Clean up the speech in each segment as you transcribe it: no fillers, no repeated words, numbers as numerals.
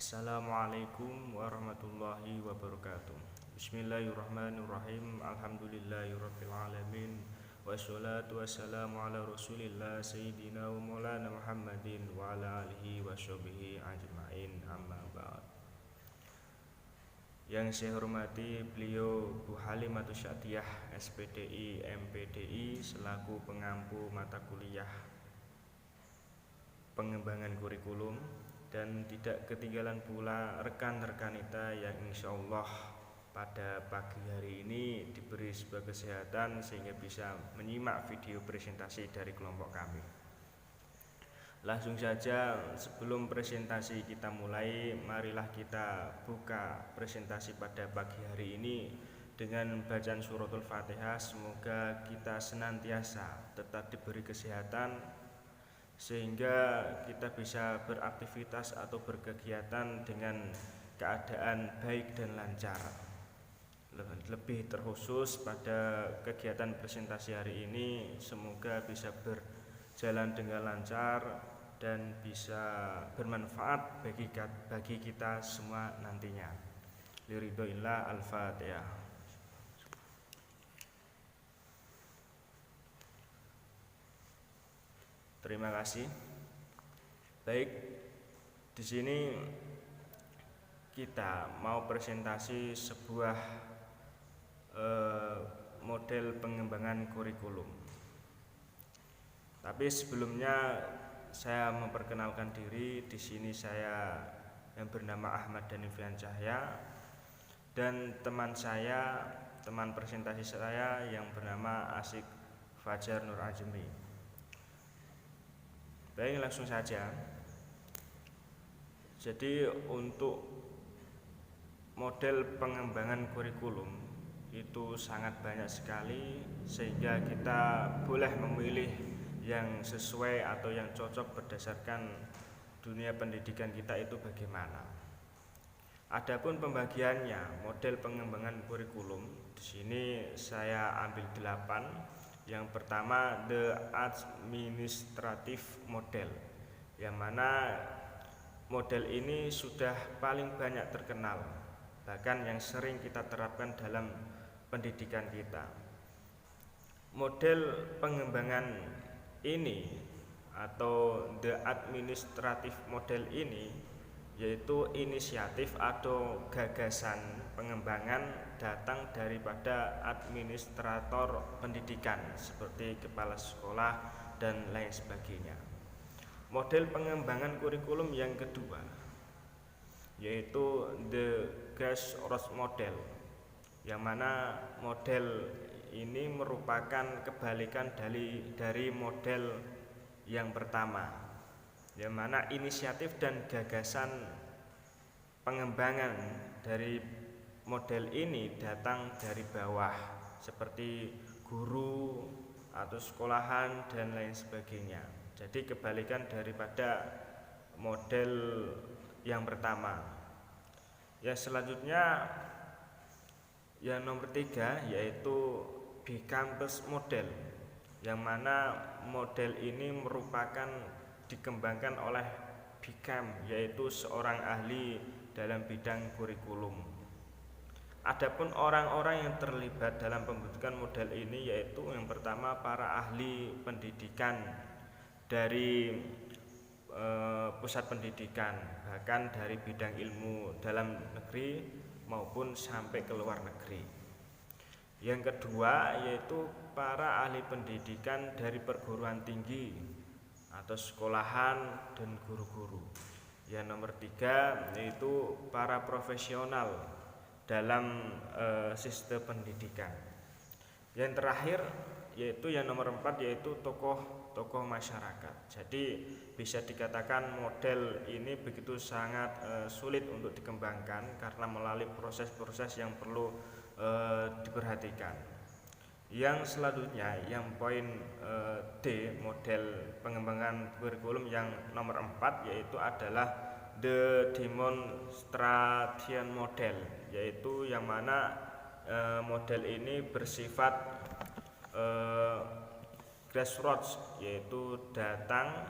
Assalamualaikum warahmatullahi wabarakatuh. Bismillahirrahmanirrahim. Alhamdulillahirabbil alamin. Wassalatu wassalamu ala Rasulillah sayyidina wa maulana Muhammadin wa ala alihi washabihi ajmain. Amma ba'd. Yang saya hormati beliau Bu Halimatus Syatiyah SPDI MPDI selaku pengampu mata kuliah pengembangan kurikulum, dan tidak ketinggalan pula rekan-rekan kita yang insya Allah pada pagi hari ini diberi sebuah kesehatan sehingga bisa menyimak video presentasi dari kelompok kami. Langsung saja, sebelum presentasi kita mulai, marilah kita buka presentasi pada pagi hari ini dengan bacaan suratul Fatihah. Semoga kita senantiasa tetap diberi kesehatan sehingga kita bisa beraktivitas atau berkegiatan dengan keadaan baik dan lancar. Lebih terkhusus pada kegiatan presentasi hari ini, semoga bisa berjalan dengan lancar dan bisa bermanfaat bagi kita semua nantinya. Liridhoillah. Al-Fatihah. Terima kasih. Baik, di sini kita mau presentasi sebuah model pengembangan kurikulum. Tapi sebelumnya saya memperkenalkan diri. Di sini saya yang bernama Ahmad Danifian Cahya dan teman presentasi saya yang bernama Asyik Fajar Nur Ajmi. Baik, langsung saja. Jadi untuk model pengembangan kurikulum itu sangat banyak sekali, sehingga kita boleh memilih yang sesuai atau yang cocok berdasarkan dunia pendidikan kita itu bagaimana. Adapun pembagiannya, model pengembangan kurikulum di sini saya ambil 8. Yang pertama, the administrative model, yang mana model ini sudah paling banyak terkenal, bahkan yang sering kita terapkan dalam pendidikan kita. Model pengembangan ini atau the administrative model ini yaitu inisiatif atau gagasan pengembangan datang daripada administrator pendidikan seperti kepala sekolah dan lain sebagainya. Model pengembangan kurikulum yang kedua yaitu the grassroots model, yang mana model ini merupakan kebalikan dari model yang pertama, yang mana inisiatif dan gagasan pengembangan dari model ini datang dari bawah seperti guru atau sekolahan dan lain sebagainya. Jadi kebalikan daripada model yang pertama. Yang selanjutnya yang nomor 3 yaitu B-Campus model, yang mana model ini merupakan dikembangkan oleh BCAM, yaitu seorang ahli dalam bidang kurikulum. Adapun orang-orang yang terlibat dalam pembentukan model ini yaitu yang pertama para ahli pendidikan dari pusat pendidikan, bahkan dari bidang ilmu dalam negeri maupun sampai ke luar negeri. Yang kedua yaitu para ahli pendidikan dari perguruan tinggi atau sekolahan dan guru-guru. Yang nomor 3 yaitu para profesional dalam sistem pendidikan. Yang terakhir yaitu yang nomor 4 yaitu tokoh masyarakat. Jadi bisa dikatakan model ini begitu sangat sulit untuk dikembangkan karena melalui proses-proses yang perlu diperhatikan. Yang selanjutnya, yang poin D, model pengembangan kurikulum yang nomor 4 yaitu adalah the demonstration model, yaitu yang mana model ini bersifat grassroots, yaitu datang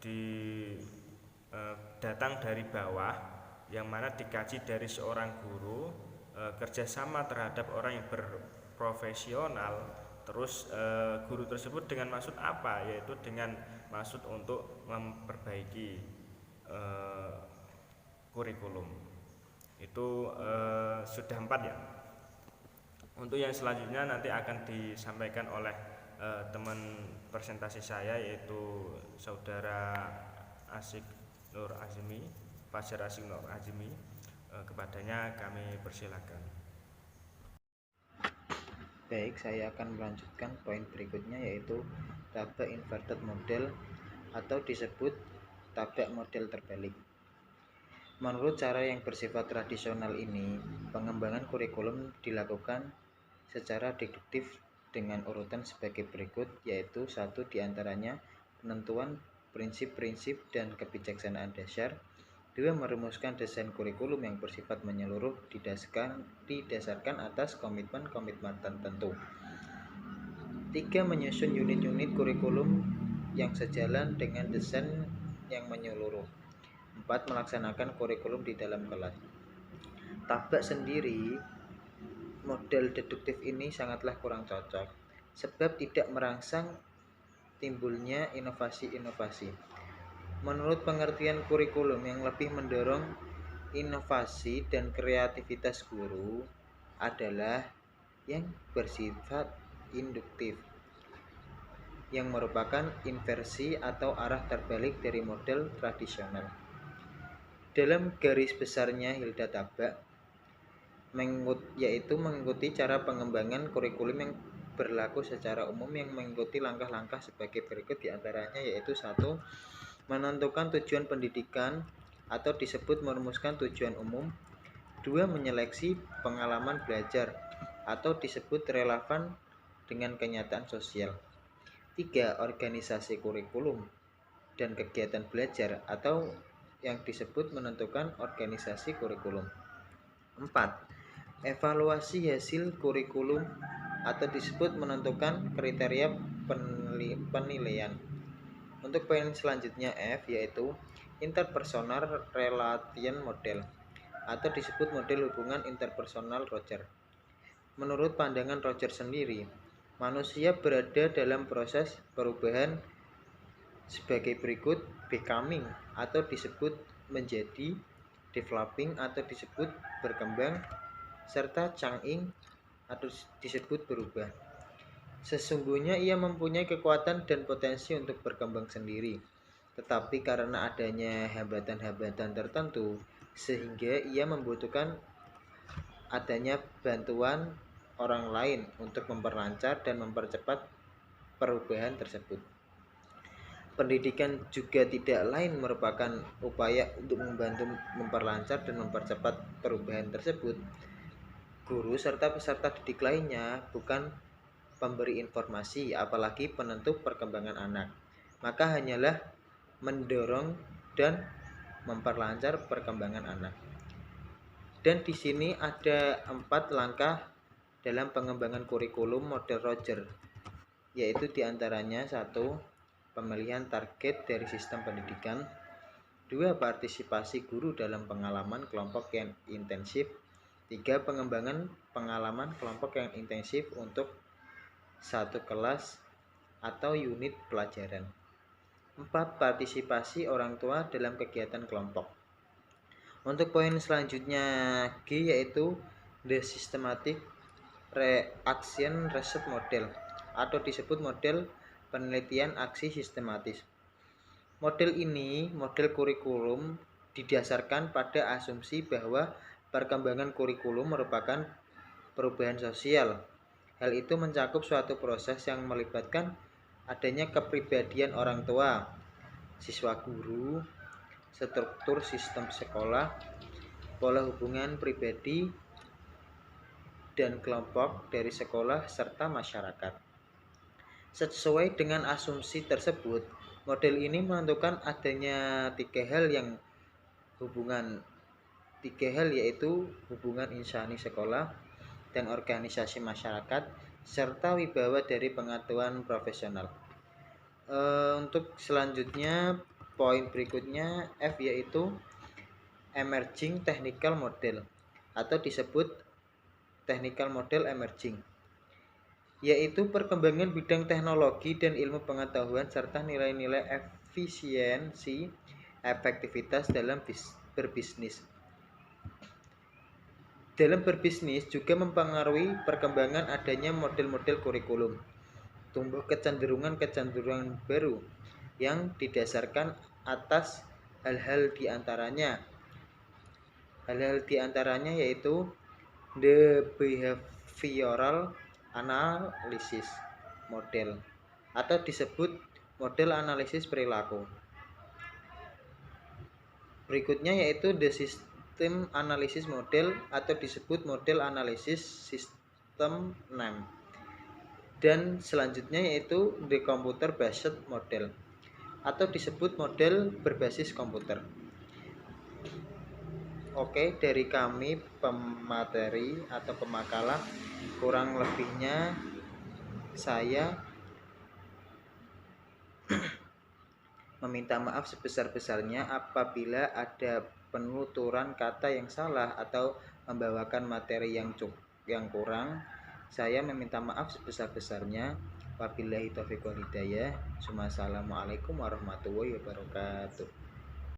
di datang dari bawah, yang mana dikaji dari seorang guru, kerjasama terhadap orang yang berprofesional. Terus guru tersebut dengan maksud apa? Yaitu dengan maksud untuk memperbaiki kurikulum. Itu sudah 4 ya. Untuk yang selanjutnya nanti akan disampaikan oleh teman presentasi saya, yaitu saudara Asyik Nur Azmi, Fajar Asyik Nur Azmi. Kepadanya kami persilakan. Baik, saya akan melanjutkan poin berikutnya, yaitu tabak inverted model atau disebut tabak model terbalik. Menurut cara yang bersifat tradisional ini, pengembangan kurikulum dilakukan secara deduktif dengan urutan sebagai berikut, yaitu 1 diantaranya penentuan prinsip-prinsip dan kebijaksanaan dasar, 2 merumuskan desain kurikulum yang bersifat menyeluruh didasarkan atas komitmen-komitmen tertentu, 3 menyusun unit-unit kurikulum yang sejalan dengan desain yang menyeluruh, 4 melaksanakan kurikulum di dalam kelas. Tabak sendiri, model deduktif ini sangatlah kurang cocok, sebab tidak merangsang timbulnya inovasi-inovasi. Menurut pengertian kurikulum yang lebih mendorong inovasi dan kreativitas guru adalah yang bersifat induktif, yang merupakan inversi atau arah terbalik dari model tradisional. Dalam garis besarnya, Hilda Tabak yaitu mengikuti cara pengembangan kurikulum yang berlaku secara umum yang mengikuti langkah-langkah sebagai berikut, diantaranya yaitu 1 menentukan tujuan pendidikan atau disebut merumuskan tujuan umum, 2 menyeleksi pengalaman belajar atau disebut relevan dengan kenyataan sosial, 3 organisasi kurikulum dan kegiatan belajar atau yang disebut menentukan organisasi kurikulum, 4 evaluasi hasil kurikulum atau disebut menentukan kriteria penilaian. Untuk poin selanjutnya F, yaitu interpersonal relation model atau disebut model hubungan interpersonal Roger. Menurut pandangan Roger sendiri, manusia berada dalam proses perubahan sebagai berikut: becoming atau disebut menjadi, developing atau disebut berkembang, serta changing atau disebut berubah. Sesungguhnya ia mempunyai kekuatan dan potensi untuk berkembang sendiri, tetapi karena adanya hambatan-hambatan tertentu sehingga ia membutuhkan adanya bantuan orang lain untuk memperlancar dan mempercepat perubahan tersebut. Pendidikan juga tidak lain merupakan upaya untuk membantu memperlancar dan mempercepat perubahan tersebut. Guru serta peserta didik lainnya bukan pemberi informasi, apalagi penentu perkembangan anak, maka hanyalah mendorong dan memperlancar perkembangan anak. Dan di sini ada 4 langkah dalam pengembangan kurikulum model Roger, yaitu diantaranya 1 pemilihan target dari sistem pendidikan, 2 partisipasi guru dalam pengalaman kelompok yang intensif, 3 pengembangan pengalaman kelompok yang intensif untuk 1 kelas atau unit pelajaran, 4 partisipasi orang tua dalam kegiatan kelompok. Untuk poin selanjutnya G, yaitu the systematic reaction research model atau disebut model penelitian aksi sistematis. Model ini, model kurikulum, didasarkan pada asumsi bahwa perkembangan kurikulum merupakan perubahan sosial. Hal itu mencakup suatu proses yang melibatkan adanya kepribadian orang tua, siswa guru, struktur sistem sekolah, pola hubungan pribadi dan kelompok dari sekolah serta masyarakat. Sesuai dengan asumsi tersebut, model ini menentukan adanya 3 hal yaitu hubungan insani sekolah dan organisasi masyarakat serta wibawa dari pengetahuan profesional. Untuk selanjutnya Poin berikutnya F yaitu emerging technical model atau disebut technical model emerging, yaitu perkembangan bidang teknologi dan ilmu pengetahuan serta nilai-nilai efisiensi efektivitas dalam berbisnis. Dalam berbisnis juga mempengaruhi perkembangan adanya model-model kurikulum, tumbuh kecenderungan-kecenderungan baru yang didasarkan atas hal-hal diantaranya yaitu the behavioral analysis model atau disebut model analisis perilaku. Berikutnya yaitu the system analysis model atau disebut model analisis sistem NAM. Dan selanjutnya yaitu the computer based model atau disebut model berbasis komputer. Oke, dari kami pemateri atau pemakalah, kurang lebihnya saya meminta maaf sebesar-besarnya apabila ada penuturan kata yang salah atau membawakan materi yang kurang. Saya meminta maaf sebesar-besarnya. Wabillahi taufiq wal hidayah. Wassalamualaikum warahmatullahi wabarakatuh.